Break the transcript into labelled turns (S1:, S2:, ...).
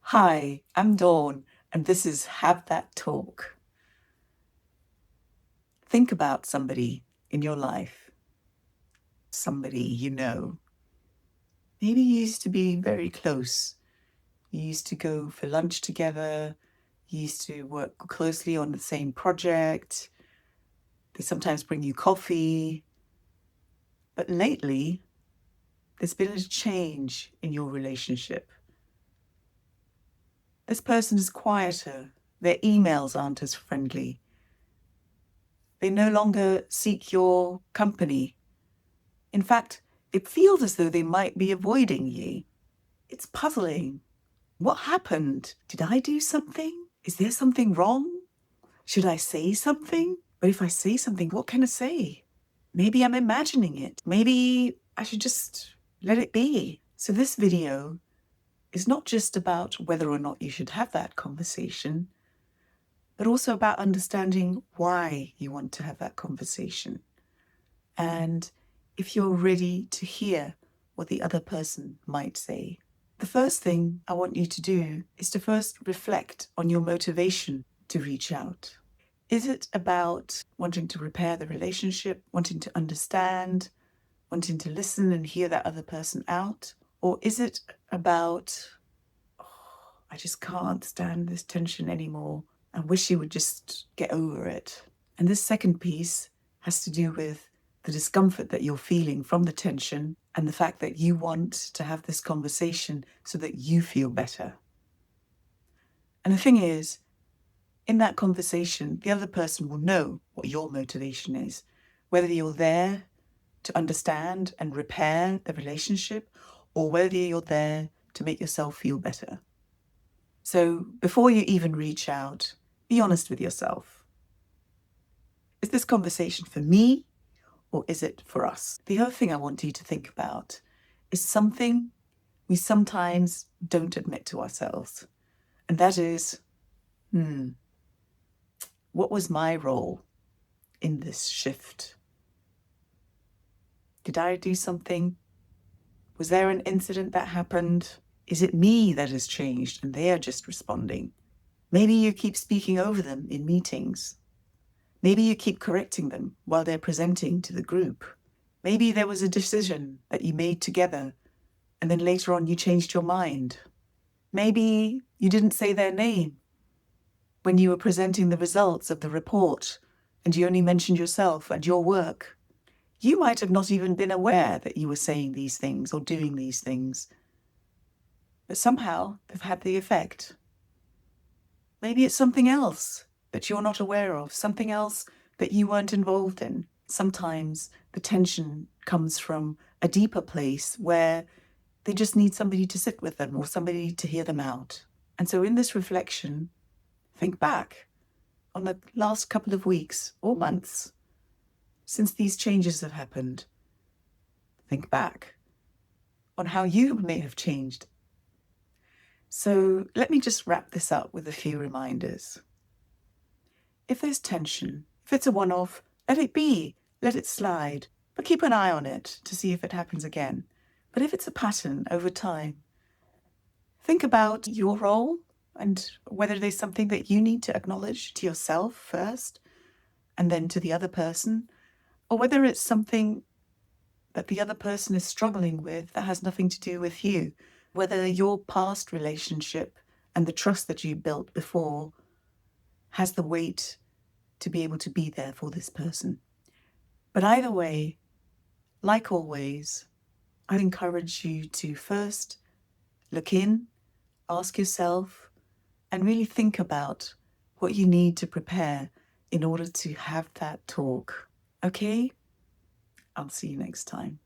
S1: Hi, I'm Dawn, and this is Have That Talk. Think about somebody in your life, somebody you know. Maybe you used to be very close. You used to go for lunch together. You used to work closely on the same project. They sometimes bring you coffee. But lately, there's been a change in your relationship. This person is quieter. Their emails aren't as friendly. They no longer seek your company. In fact, it feels as though they might be avoiding you. It's puzzling. What happened? Did I do something? Is there something wrong? Should I say something? But if I say something, what can I say? Maybe I'm imagining it. Maybe I should just let it be. So this video is not just about whether or not you should have that conversation, but also about understanding why you want to have that conversation. And if you're ready to hear what the other person might say. The first thing I want you to do is to first reflect on your motivation to reach out. Is it about wanting to repair the relationship, wanting to understand, wanting to listen and hear that other person out? Or is it about, I just can't stand this tension anymore. I wish you would just get over it. And this second piece has to do with the discomfort that you're feeling from the tension and the fact that you want to have this conversation so that you feel better. And the thing is, in that conversation, the other person will know what your motivation is, whether you're there to understand and repair the relationship or whether you're there to make yourself feel better. So before you even reach out, be honest with yourself. Is this conversation for me or is it for us? The other thing I want you to think about is something we sometimes don't admit to ourselves. And that is, what was my role in this shift? Did I do something? Was there an incident that happened? Is it me that has changed and they are just responding? Maybe you keep speaking over them in meetings. Maybe you keep correcting them while they're presenting to the group. Maybe there was a decision that you made together and then later on you changed your mind. Maybe you didn't say their name when you were presenting the results of the report and you only mentioned yourself and your work. You might have not even been aware that you were saying these things or doing these things, but somehow they've had the effect. Maybe it's something else that you're not aware of, something else that you weren't involved in. Sometimes the tension comes from a deeper place where they just need somebody to sit with them or somebody to hear them out. And so in this reflection, think back on the last couple of weeks or months since these changes have happened. Think back on how you may have changed. So let me just wrap this up with a few reminders. If there's tension, if it's a one-off, let it be, let it slide, but keep an eye on it to see if it happens again. But if it's a pattern over time, think about your role and whether there's something that you need to acknowledge to yourself first and then to the other person, or whether it's something that the other person is struggling with that has nothing to do with you, whether your past relationship and the trust that you built before has the weight to be able to be there for this person. But either way, like always, I encourage you to first look in, ask yourself, and really think about what you need to prepare in order to have that talk. Okay? I'll see you next time.